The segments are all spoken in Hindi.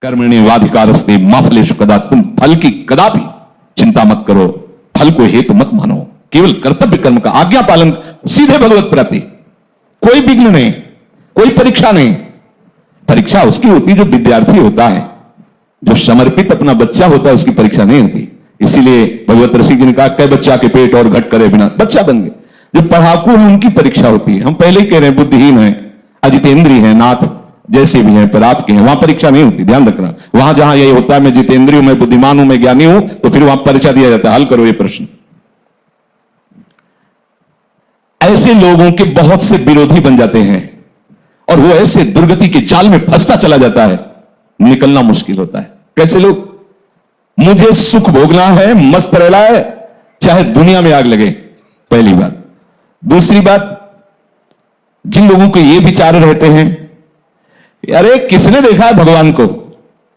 कर्मण्येवाधिकारस्ते मा फलेषु कदा, तुम फल की कदापि चिंता मत करो, फल को हेतु मत मानो, केवल कर्तव्य कर्म का आज्ञा पालन, सीधे भगवत प्राप्ति, कोई विघ्न नहीं, कोई परीक्षा नहीं। परीक्षा उसकी होती जो विद्यार्थी होता है, जो समर्पित अपना बच्चा होता है, उसकी परीक्षा नहीं होती। इसीलिए भगवत रसिक जी ने कहा, कै बच्चा के पेट और घट करे बिना, बच्चा बन गए। जो पढ़ाकू हैं उनकी परीक्षा होती है। हम पहले ही कह रहे हैं बुद्धिहीन है, अजितेंद्रिय है, नाथ जैसे भी हैं पर आपके हैं, वहां परीक्षा नहीं होती, ध्यान रखना। वहां जहां यही होता है मैं जितेंद्रिय हूं, मैं बुद्धिमान हूं, मैं ज्ञानी हूं, तो फिर वहां परीक्षा दिया जाता है, हल करो ये प्रश्न। ऐसे लोगों के बहुत से विरोधी बन जाते हैं और वो ऐसे दुर्गति के जाल में फंसता चला जाता है, निकलना मुश्किल होता है। कैसे लोग, मुझे सुख भोगना है, मस्त रहना है, चाहे दुनिया में आग लगे, पहली बात। दूसरी बात, जिन लोगों को ये विचार रहते हैं, अरे किसने देखा है भगवान को,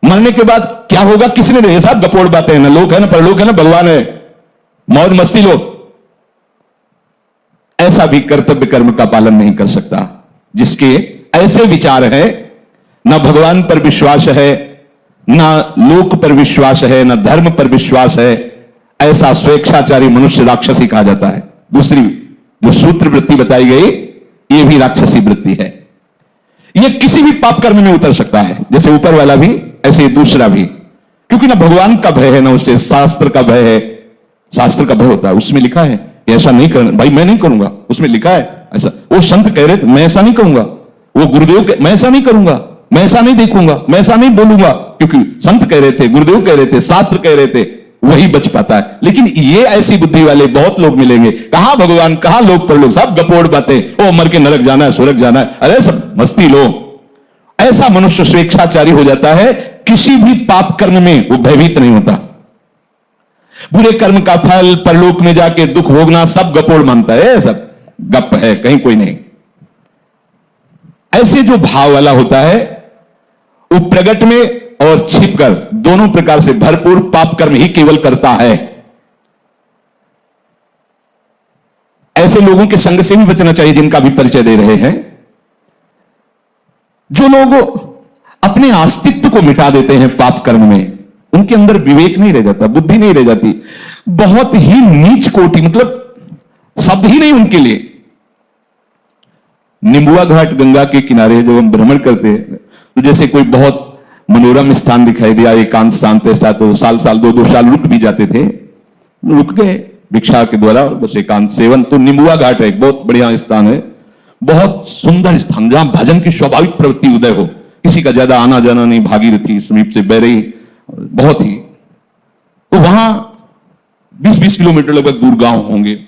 मरने के बाद क्या होगा किसने देखा, साहब गपोड़ बातें हैं ना, लोग है ना, परलोक है ना, भगवान है, मौज मस्ती लो। ऐसा भी कर्तव्य कर्म का पालन नहीं कर सकता। जिसके ऐसे विचार है, ना भगवान पर विश्वास है, ना लोक पर विश्वास है, ना धर्म पर विश्वास है, ऐसा स्वेच्छाचारी मनुष्य राक्षसी कहा जाता है। दूसरी जो सूत्र वृत्ति बताई गई, यह भी राक्षसी वृत्ति है। यह किसी भी पाप कर्म में उतर सकता है, जैसे ऊपर वाला भी ऐसे दूसरा भी, क्योंकि ना भगवान का भय है, ना उससे शास्त्र का भय है। शास्त्र का भय होता है, उसमें लिखा है ऐसा नहीं करना, भाई मैं नहीं करूंगा, उसमें लिखा है ऐसा। वो संत कह रहे थे मैं ऐसा नहीं करूंगा, वो गुरुदेव मैं ऐसा नहीं करूंगा, मैं ऐसा नहीं देखूंगा, मैं ऐसा नहीं बोलूंगा, क्योंकि संत कह रहे थे, गुरुदेव कह रहे थे, शास्त्र कह रहे थे, वही बच पाता है। लेकिन ये ऐसी बुद्धि वाले बहुत लोग मिलेंगे, कहां भगवान, कहां लोग पर लोग, सब गपोड़ बातें, ओ मर के नरक जाना है, स्वर्ग जाना है, अरे सब मस्ती लो। ऐसा मनुष्य स्वेच्छाचारी हो जाता है, किसी भी पाप कर्म में वो भयभीत नहीं होता। बुरे कर्म का फल, परलोक में जाके दुख भोगना, सब गपोड़ मानता है, सब गप है, कहीं कोई नहीं। ऐसे जो भाव वाला होता है, वो प्रगट में और छिपकर दोनों प्रकार से भरपूर पाप कर्म ही केवल करता है। ऐसे लोगों के संग से भी बचना चाहिए, जिनका भी परिचय दे रहे हैं। जो लोग अपने अस्तित्व को मिटा देते हैं पाप कर्म में, उनके अंदर विवेक नहीं रह जाता, बुद्धि नहीं रह जाती, बहुत ही नीच कोटि, मतलब शब्द ही नहीं उनके लिए। निम्बुआ घाट गंगा के किनारे जब हम भ्रमण करते हैं, तो जैसे कोई बहुत मनोरम स्थान दिखाई दिया, एकांत शांत ऐसा, तो साल 2 साल रुक भी जाते थे, रुक गए भिक्षा के द्वारा, बस एकांत सेवन। तो निम्बुआ घाट है, एक बहुत बढ़िया स्थान है, बहुत सुंदर स्थान, जहां भजन की स्वाभाविक प्रवृत्ति उदय हो, किसी का ज्यादा आना जाना नहीं, भागीरथी समीप से बह रही, बहुत ही। तो वहां 20-20 किलोमीटर लगभग दूर गांव होंगे,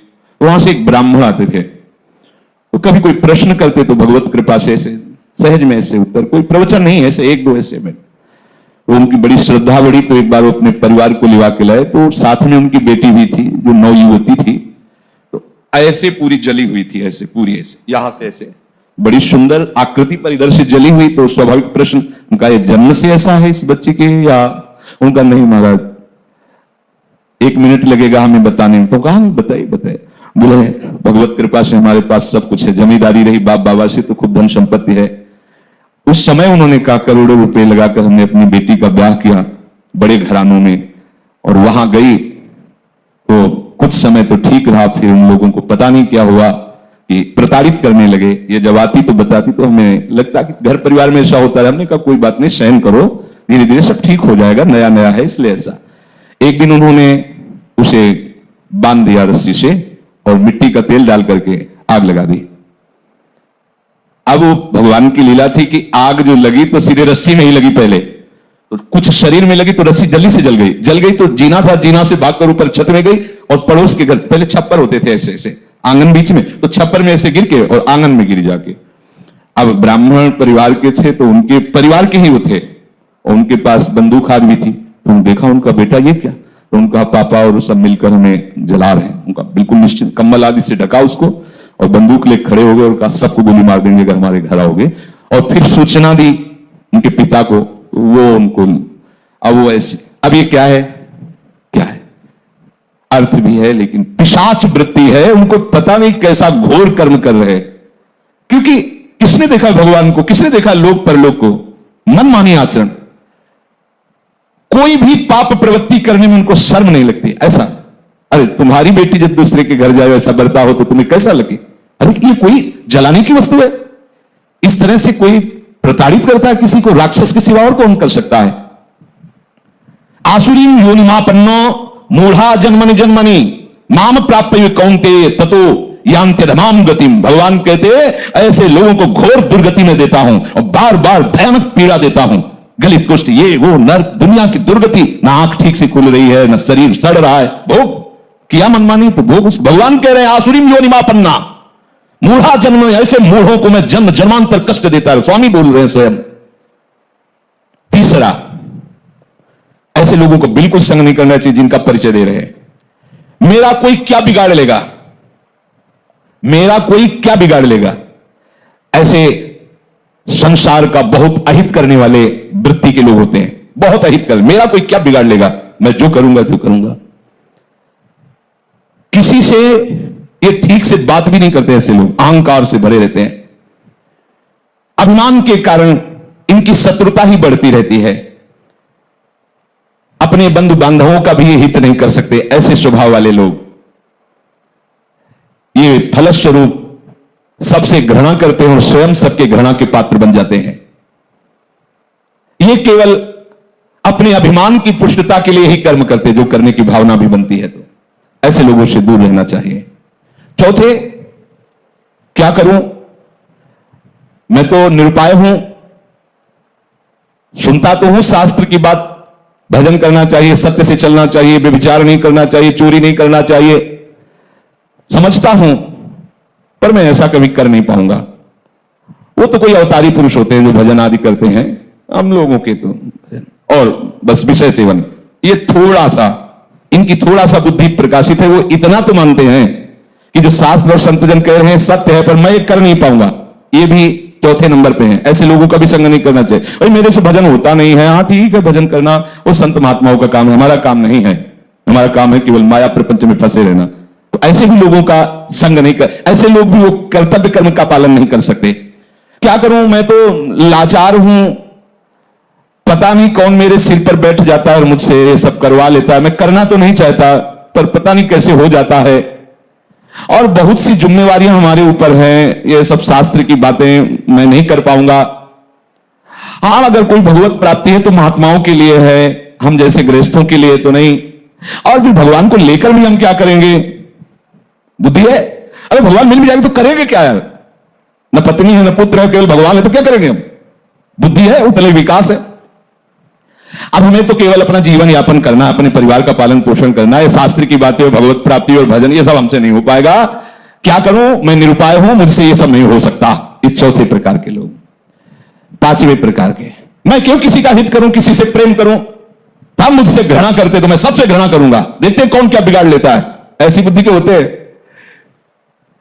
वहां से एक ब्राह्मण आते थे, तो कभी कोई प्रश्न करते तो भगवत कृपा से ऐसे सहज में ऐसे उत्तर, कोई प्रवचन नहीं, ऐसे 1-2 ऐसे में। तो उनकी बड़ी श्रद्धा बढ़ी, तो एक बार वो अपने परिवार को लिवा के लाए, तो साथ में उनकी बेटी भी थी जो नवयुवती थी, तो ऐसे पूरी जली हुई थी, ऐसे पूरी, ऐसे यहां से ऐसे बड़ी सुंदर आकृति पर इधर से जली हुई। तो स्वाभाविक प्रश्न उनका, ये जन्म से ऐसा है इस बच्चे के, या उनका नहीं महाराज 1 मिनट लगेगा हमें बताने में। तो कहा बताइए बताइए। बोले भगवत कृपा से हमारे पास सब कुछ है, जमींदारी रही बाप बाबा से, तो खूब धन संपत्ति है। उस समय उन्होंने कहा करोड़ों रुपए लगाकर हमने अपनी बेटी का ब्याह किया बड़े घरानों में, और वहां गई तो कुछ समय तो ठीक रहा, फिर उन लोगों को पता नहीं क्या हुआ कि प्रताड़ित करने लगे। ये जब आती तो बताती, तो हमें लगता कि घर परिवार में ऐसा होता है। हमने कहा कोई बात नहीं, सहन करो, धीरे धीरे सब ठीक हो जाएगा, नया नया है इसलिए ऐसा। एक दिन उन्होंने उसे बांध दिया रस्सी से और मिट्टी का तेल डाल करके आग लगा दी। अब वो भगवान की लीला थी कि आग जो लगी तो सीधे रस्सी में ही लगी, पहले तो कुछ शरीर में लगी तो रस्सी जल्दी से जल गई तो जीना था, जीना से भागकर ऊपर छत में गई और पड़ोस के घर, पहले छप्पर होते थे ऐसे ऐसे आंगन बीच में, तो छप्पर में ऐसे गिर के और आंगन में गिर जाके। अब ब्राह्मण परिवार के थे तो उनके परिवार के ही वो थे और उनके पास बंदूक आदि भी थी। तो देखा उनका बेटा ये क्या, तो उनका पापा और सब मिलकर हमें जला रहे हैं। उनका बिल्कुल निश्चित कंबल आदि से ढका उसको और बंदूक लेकर खड़े हो गए और कहा सबको गोली मार देंगे अगर हमारे घर आओगे। और फिर सूचना दी उनके पिता को, वो उनको, अब वो ऐसे, अब ये क्या है, क्या है, अर्थ भी है लेकिन पिशाच वृत्ति है, उनको पता नहीं कैसा घोर कर्म कर रहे हैं। क्योंकि किसने देखा भगवान को, किसने देखा लोक परलोक को, मनमानी आचरण। कोई भी पाप प्रवृत्ति करने में उनको शर्म नहीं लगती। ऐसा, अरे तुम्हारी बेटी जब दूसरे के घर जाए ऐसा बर्ताव हो तो तुम्हें कैसा लगे? अरे ये कोई जलाने की वस्तु है? इस तरह से कोई प्रताड़ित करता है किसी को, राक्षस के सिवा और कौन कर सकता है? आसुरीम योनिमापन्नो मूढ़ा जन्मनि जन्मनि माम प्राप्य कौन्तेय ततो यान्त्यधमाम गतिम। भगवान कहते ऐसे लोगों को घोर दुर्गति में देता हूं और बार बार भयानक पीड़ा देता हूं, गलित कुष्ठ, ये वो नर्क, दुनिया की दुर्गति। ना आंख ठीक से खुल रही है, ना शरीर सड़ रहा है, भोग किया मनमानी तो भोग। भगवान कह रहे हैं आसुरीम योनिमापन्ना मूढ़ा जन्म, ऐसे मूढ़ों को मैं जन्म जन्मांतर कष्ट देता है। स्वामी बोल रहे हैं स्वयं। तीसरा, ऐसे लोगों को बिल्कुल संग नहीं करना चाहिए जिनका परिचय दे रहे हैं। मेरा कोई क्या बिगाड़ लेगा, मेरा कोई क्या बिगाड़ लेगा। ऐसे संसार का बहुत अहित करने वाले वृत्ति के लोग होते हैं, बहुत अहित कर, मेरा कोई क्या बिगाड़ लेगा, मैं जो करूंगा जो करूंगा। किसी से ये ठीक से बात भी नहीं करते। ऐसे लोग अहंकार से भरे रहते हैं, अभिमान के कारण इनकी शत्रुता ही बढ़ती रहती है। अपने बंधु बांधवों का भी हित नहीं कर सकते ऐसे स्वभाव वाले लोग। ये फलस्वरूप सबसे घृणा करते हैं और स्वयं सबके घृणा के पात्र बन जाते हैं। ये केवल अपने अभिमान की पुष्टता के लिए ही कर्म करते, जो करने की भावना भी बनती है। तो ऐसे लोगों से दूर रहना चाहिए। चौथे, क्या करूं, मैं तो निरुपाय हूं, सुनता तो हूं शास्त्र की बात, भजन करना चाहिए, सत्य से चलना चाहिए, व्यभिचार नहीं करना चाहिए, चोरी नहीं करना चाहिए, समझता हूं, पर मैं ऐसा कभी कर नहीं पाऊंगा। वो तो कोई अवतारी पुरुष होते हैं जो भजन आदि करते हैं, हम लोगों के तो और बस विषय सेवन, ये थोड़ा सा, इनकी थोड़ा सा बुद्धि प्रकाशित है। वो इतना तो मानते हैं कि जो शास्त्र और संतजन कह रहे हैं सत्य है, पर मैं ये कर नहीं पाऊंगा, ये भी चौथे नंबर पे है। ऐसे लोगों का भी संग नहीं करना चाहिए। भाई मेरे से भजन होता नहीं है, हाँ ठीक है, भजन करना वो संत महात्माओं का काम है, हमारा काम नहीं है। हमारा काम है केवल माया प्रपंच में फंसे रहना। तो ऐसे भी लोगों का संग नहीं कर, ऐसे लोग भी वो कर्तव्य कर्म का पालन नहीं कर सकते। क्या करूं, मैं तो लाचार हूं, पता नहीं कौन मेरे सिर पर बैठ जाता है और मुझसे ये सब करवा लेता है। मैं करना तो नहीं चाहता, पर पता नहीं कैसे हो जाता है। और बहुत सी जिम्मेवारियां हमारे ऊपर हैं, ये सब शास्त्र की बातें मैं नहीं कर पाऊंगा। हाँ, अगर कोई भगवत प्राप्ति है तो महात्माओं के लिए है, हम जैसे गृहस्थों के लिए तो नहीं। और फिर भगवान को लेकर भी हम क्या करेंगे, बुद्धि है, अरे भगवान मिल भी जाएंगे तो करेंगे क्या यार, न पत्नी है न पुत्र है, केवल भगवान है तो क्या करेंगे हम। बुद्धि है, उतने विकास है। अब हमें तो केवल अपना जीवन यापन करना, अपने परिवार का पालन पोषण करना है। शास्त्र की बातें, भगवत प्राप्ति और भजन, ये सब हमसे नहीं हो पाएगा। क्या करूं, मैं निरुपाय हूं, मुझसे ये सब नहीं हो सकता। ये चौथे प्रकार के लोग। पांचवें प्रकार के, मैं क्यों किसी का हित करूं, किसी से प्रेम करूं, हम मुझसे घृणा करते तो मैं सबसे घृणा करूंगा, देखते कौन क्या बिगाड़ लेता है। ऐसी बुद्धि के होते हैं,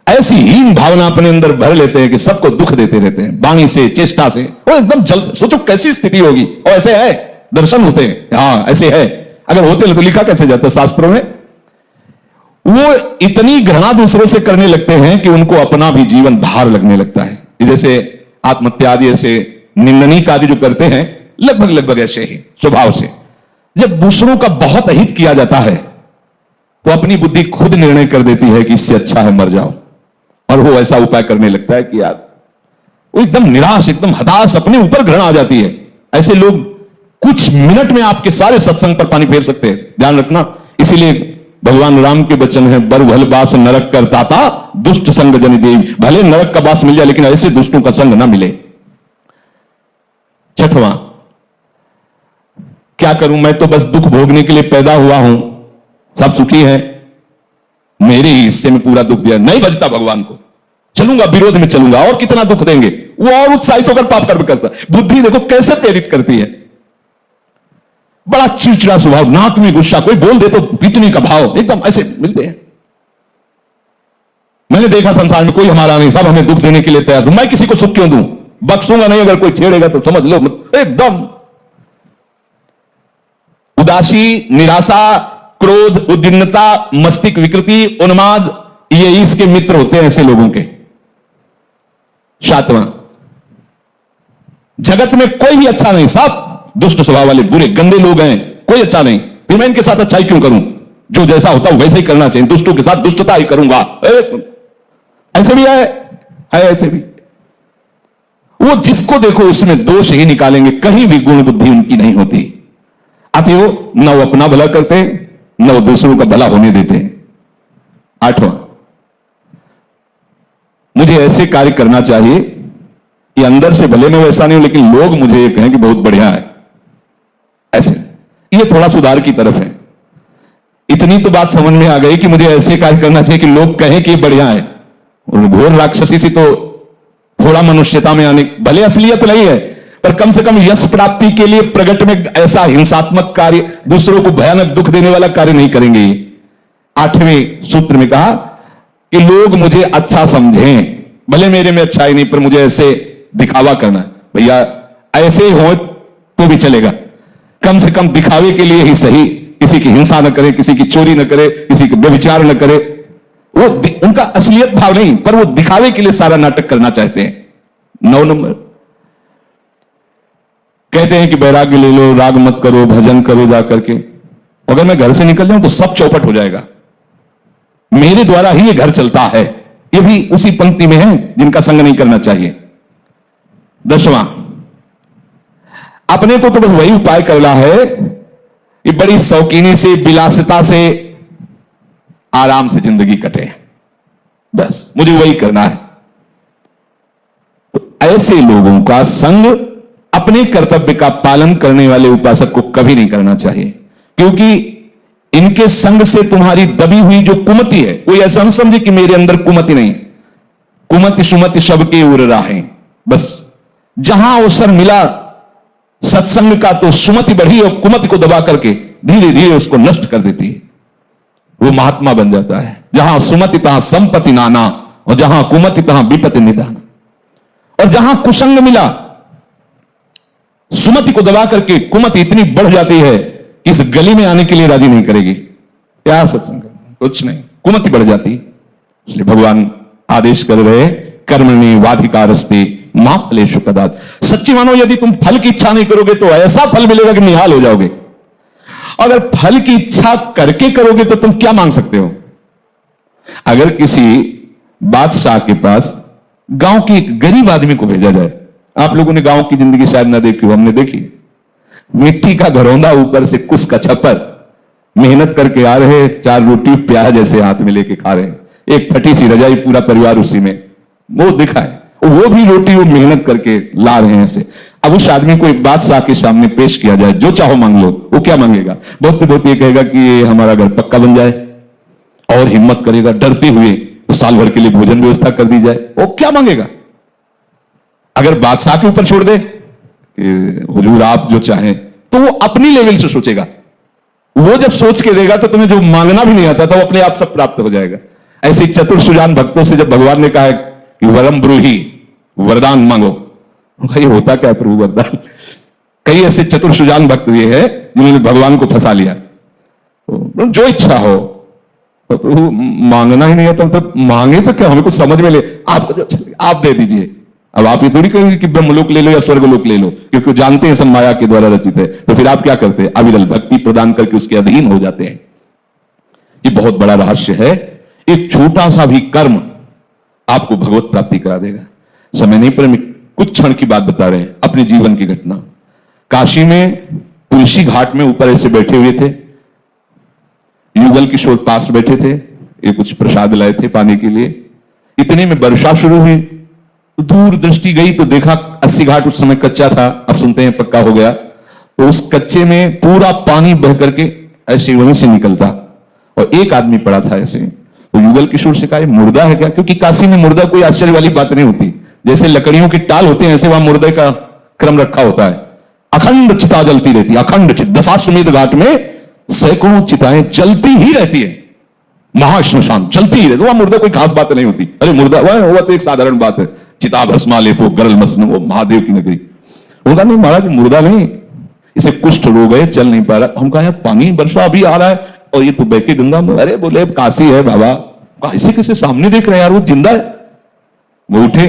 ऐसी हीन भावना अपने अंदर भर लेते हैं कि सबको दुख देते रहते हैं, वाणी से, चेष्टा से। वो एकदम जल, सोचो कैसी स्थिति होगी। और ऐसे है, दर्शन होते हैं, हाँ ऐसे है। अगर होते तो लिखा कैसे जाता शास्त्रों में। वो इतनी घृणा दूसरों से करने लगते हैं कि उनको अपना भी जीवन भार लगने लगता है। जैसे आत्महत्या आदि, ऐसे निंदनीय आदि जो करते हैं, लगभग ऐसे ही स्वभाव से। जब दूसरों का बहुत अहित किया जाता है तो अपनी बुद्धि खुद निर्णय कर देती है कि इससे अच्छा है मर जाओ, और वो ऐसा उपाय करने लगता है कि यार वो एकदम निराश, एकदम हताश, अपने ऊपर घृणा आ जाती है। ऐसे लोग कुछ मिनट में आपके सारे सत्संग पर पानी फेर सकते हैं, ध्यान रखना। इसीलिए भगवान राम के वचन है, बर भल बास नरक करता था, दुष्ट संग जनि देवी। भले नरक का बास मिल जाए लेकिन ऐसे दुष्टों का संग ना मिले। छठवां, क्या करूं, मैं तो बस दुख भोगने के लिए पैदा हुआ हूं, सब सुखी है, मेरे ही हिस्से में पूरा दुख दिया, नहीं बचता भगवान को, चलूंगा विरोध में चलूंगा, और कितना दुख देंगे। वो और उत्साहित होकर पाप कर्म करता। बुद्धि देखो कैसे प्रेरित करती है, बड़ा चिड़चिड़ा स्वभाव, नाक में गुस्सा, कोई बोल दे तो पीटने का भाव, एकदम ऐसे मिलते हैं। मैंने देखा संसार में कोई हमारा नहीं, सब हमें दुख देने के लिए तैयार। मैं किसी को सुख क्यों दूं, बख्शूंगा नहीं, अगर कोई छेड़ेगा तो समझ लो एकदम। उदासी, निराशा, क्रोध, उद्विग्नता, मस्तिष्क विकृति, उन्माद, ये इसके मित्र होते हैं ऐसे लोगों के। सातवां, जगत में कोई भी अच्छा नहीं, सब दुष्ट स्वभाव वाले बुरे गंदे लोग हैं, कोई अच्छा नहीं, फिर मैं इनके साथ अच्छाई क्यों करूं? जो जैसा होता है वैसे ही करना चाहिए, दुष्टों के साथ दुष्टता ही करूंगा। ऐसे भी है ऐसे भी। वो जिसको देखो उसमें दोष ही निकालेंगे, कहीं भी गुण बुद्धि उनकी नहीं होती। अतएव न वो अपना भला करते, न वो दूसरों का भला होने देते। 8वां, मुझे ऐसे कार्य करना चाहिए कि अंदर से भले मैं वैसा नहीं हूं, लेकिन लोग मुझे ये कहें कि बहुत बढ़िया है। ऐसे ये थोड़ा सुधार की तरफ है। इतनी तो बात समझ में आ गई कि मुझे ऐसे कार्य करना चाहिए कि लोग कहें कि ये बढ़िया है। और घोर राक्षसी से तो थोड़ा मनुष्यता में आने, भले असलियत नहीं है, पर कम से कम यश प्राप्ति के लिए प्रगट में ऐसा हिंसात्मक कार्य, दूसरों को भयानक दुख देने वाला कार्य नहीं करेंगे। 8वें सूत्र में कहा कि लोग मुझे अच्छा समझें, भले मेरे में अच्छाई नहीं, पर मुझे ऐसे दिखावा करना। भैया ऐसे हो तो भी चलेगा, कम से कम दिखावे के लिए ही सही। किसी की हिंसा न करे, किसी की चोरी न करे, किसी के व्यभिचार न करे। वो उनका असलियत भाव नहीं, पर वो दिखावे के लिए सारा नाटक करना चाहते हैं। 9 नंबर, कहते हैं कि वैराग्य ले लो, राग मत करो, भजन करो जाकर के। अगर मैं घर से निकल जाऊं तो सब चौपट हो जाएगा, मेरे द्वारा ही ये घर चलता है। ये भी उसी पंक्ति में है जिनका संग नहीं करना चाहिए। 10वां, अपने को तो बस वही उपाय करना है कि बड़ी शौकीनी से, विलासिता से, आराम से जिंदगी कटे, बस मुझे वही करना है। तो ऐसे लोगों का संग अपने कर्तव्य का पालन करने वाले उपासक को कभी नहीं करना चाहिए, क्योंकि इनके संग से तुम्हारी दबी हुई जो कुमति है, कोई ऐसा न समझे कि मेरे अंदर कुमति नहीं, कुमति सुमति सबके उर राहें। बस जहां अवसर मिला सत्संग का तो सुमति बढ़ी और कुमति को दबा करके धीरे धीरे उसको नष्ट कर देती है। वो महात्मा बन जाता है। जहां सुमति तहां संपत्ति नाना, और जहां कुमति तहां विपत्ति निदान। और जहां कुसंग मिला, सुमति को दबा करके कुमति इतनी बढ़ जाती है कि इस गली में आने के लिए राजी नहीं करेगी। क्या सत्संग, कुछ नहीं, कुमति बढ़ जाती। इसलिए भगवान आदेश कर रहे, कर्मणि वाधिकारस्ते मां फलेषु कदाच। सच्ची मानो, यदि तुम फल की इच्छा नहीं करोगे तो ऐसा फल मिलेगा कि निहाल हो जाओगे। अगर फल की इच्छा करके करोगे तो तुम क्या मांग सकते हो? अगर किसी बादशाह के पास गांव के एक गरीब आदमी को भेजा जाए, आप लोगों ने गांव की जिंदगी शायद ना देखी हो, हमने देखी। मिट्टी का घरौंदा, ऊपर से कुस का छप्पर, मेहनत करके आ रहे, 4 रोटी प्याज ऐसे हाथ में लेके खा रहे, एक फटी सी रजाई, पूरा परिवार उसी में। वो दिखा है, वो भी रोटी वो मेहनत करके ला रहे हैं ऐसे। अब उस आदमी को एक बादशाह के सामने पेश किया जाए, जो चाहो मांग लो, वो क्या मांगेगा? बहुत ये कहेगा कि ये हमारा घर पक्का बन जाए, और हिम्मत करेगा डरते हुए तो साल भर के लिए भोजन व्यवस्था कर दी जाए। वो क्या मांगेगा? अगर बादशाह के ऊपर छोड़ दे कि हुजूर आप जो चाहें, तो वो अपनी लेवल से सोचेगा। वो जब सोच के देगा तो तुम्हें जो मांगना भी नहीं आता था वो अपने आप सब प्राप्त हो जाएगा। ऐसे चतुर सुजान भक्तों से जब भगवान ने कहा है कि वरम ब्रूहि, वरदान मांगो, ये होता क्या प्रभु वरदान? कई ऐसे चतुर सुजान भक्त ये है जिन्होंने भगवान को फंसा लिया। तो जो इच्छा हो, तो प्रभु मांगना ही नहीं है तो मतलब मांगे तो क्या, हमें कुछ समझ में ले, आपको जो अच्छा लगे आप दे दीजिए। अब आप ये थोड़ी कहेंगे कि ब्रह्मलोक ले लो या स्वर्गलोक ले लो, क्योंकि जानते हैं सब माया के द्वारा रचित है। तो फिर आप क्या करते हैं? अविरल भक्ति प्रदान करके उसके अधीन हो जाते हैं। ये बहुत बड़ा रहस्य है। एक छोटा सा भी कर्म आपको भगवत प्राप्ति करा देगा। समय नहीं, पर कुछ क्षण की बात बता रहे हैं, अपने जीवन की घटना। काशी में तुलसी घाट में ऊपर ऐसे बैठे हुए थे, युगल किशोर पास बैठे थे, ये कुछ प्रसाद लाए थे पानी के लिए। इतने में वर्षा शुरू हुई, दूर दृष्टि गई तो देखा 80 घाट उस समय कच्चा था, अब सुनते हैं पक्का हो गया। तो उस कच्चे में पूरा पानी बह करके ऐसे वहीं से निकलता, और एक आदमी पड़ा था ऐसे। तो युगल किशोर से कहा मुर्दा है क्या? क्योंकि काशी में मुर्दा कोई आश्चर्य वाली बात नहीं होती, जैसे लकड़ियों की टाल होते हैं ऐसे वहां मुर्दे का क्रम रखा होता है। अखंड चिता जलती रहती है, अखंड चिता। दशाश्वमेध घाट में सैकड़ों चिताएं जलती ही रहती है, महाश्मशान चलती ही रहती। वहां मुर्दा कोई खास बात नहीं होती। अरे मुर्दा वह तो एक साधारण बात है, चिता भस्मा लेपो गरल मसन, वो महादेव की नगरी। उनका नहीं महाराज मुर्दा नहीं, इसे कुष्ठ रोग है, चल नहीं पा रहा। हम कहा पानी वर्षा अभी आ रहा है और ये तो बह के गंगा में। अरे बोले काशी है बाबा, ऐसे कैसे सामने देख रहे हैं यार, वो जिंदा है। वो उठे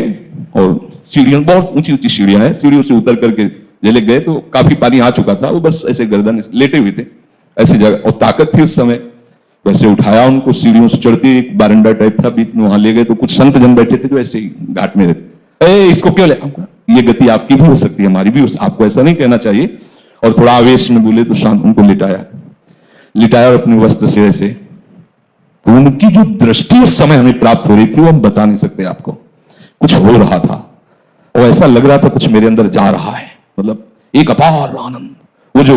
और सीढ़ियां, बहुत ऊंची ऊंची सीढ़ियां हैं, सीढ़ियों से उतर करके जले गए तो काफी पानी आ चुका था, वो बस ऐसे गर्दन लेटे हुए थे ऐसी जगह, और ताकत थी उस समय। वैसे उठाया उनको, सीढ़ियों से चढ़ते, एक बारंडा टाइप था बीच में, वहां ले गए तो कुछ संत जन बैठे थे जो ऐसे ही घाट में रहते। इसको क्यों ले? ये गति आपकी भी हो सकती है, हमारी भी आपको ऐसा नहीं कहना चाहिए। और थोड़ा आवेश में बोले तो शांत उनको लिटाया और अपने वस्त्र से ऐसे, तो उनकी जो दृष्टि उस समय हमें प्राप्त हो रही थी वो हम बता नहीं सकते आपको। कुछ हो रहा था और ऐसा लग रहा था कुछ मेरे अंदर जा रहा है, मतलब एक अपार आनंद। वो जो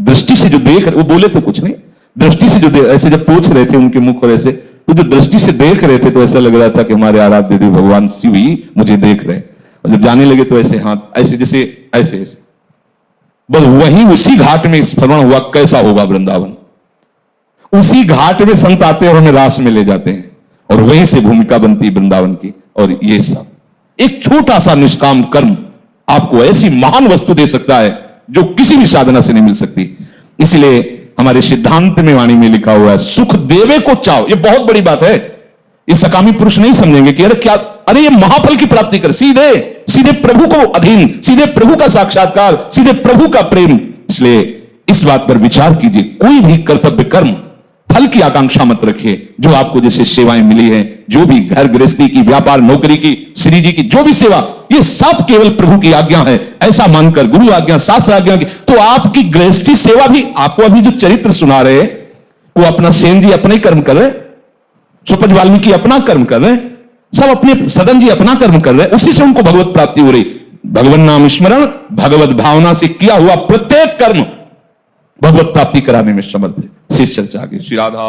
दृष्टि से जो देख, वो बोले तो कुछ नहीं, दृष्टि से जो ऐसे जब पूछ रहे थे उनके मुख और ऐसे, तो जो दृष्टि से देख रहे थे तो ऐसा लग रहा था कि हमारे आराध्य देव भगवान शिव ही मुझे देख रहे। और जब जाने लगे तो ऐसे हाथ ऐसे जैसे ऐसे ऐसे, बस वहीं उसी घाट में स्मरण हुआ कैसा होगा वृंदावन। उसी घाट में संत आते हैं और हमें रास में ले जाते हैं, और वहीं से भूमिका बनती वृंदावन की। और ये सब एक छोटा सा निष्काम कर्म आपको ऐसी महान वस्तु दे सकता है जो किसी भी साधना से नहीं मिल सकती। इसलिए हमारे सिद्धांत में वाणी में लिखा हुआ है, सुख देवे को चाहो। ये बहुत बड़ी बात है। ये सकामी पुरुष नहीं समझेंगे कि अरे क्या, अरे ये महाफल की प्राप्ति कर, सीधे सीधे प्रभु को अधीन, सीधे प्रभु का साक्षात्कार, सीधे प्रभु का प्रेम। इसलिए इस बात पर विचार कीजिए, कोई भी कर्तव्य कर्म फल की आकांक्षा मत रखिए। जो आपको जैसे सेवाएं मिली है, जो भी घर गृहस्थी की, व्यापार नौकरी की, श्री जी की जो भी सेवा, ये सब केवल प्रभु की आज्ञा है, ऐसा मानकर, गुरु आज्ञा, शास्त्र आज्ञा की। तो आपकी गृहस्थी सेवा भी, आपको अभी जो चरित्र सुना रहे वो अपना सेन जी अपने कर्म कर रहे, सुपज वाल्मीकि अपना कर्म कर रहे, सब अपने सदन जी अपना कर्म कर रहे, उसी से उनको भगवत प्राप्ति हो रही। भगवान नाम स्मरण, भगवत भावना से किया हुआ प्रत्येक कर्म भगवत प्राप्ति कराने में समर्थ है। शेष चर्चा आगे। श्री राधा।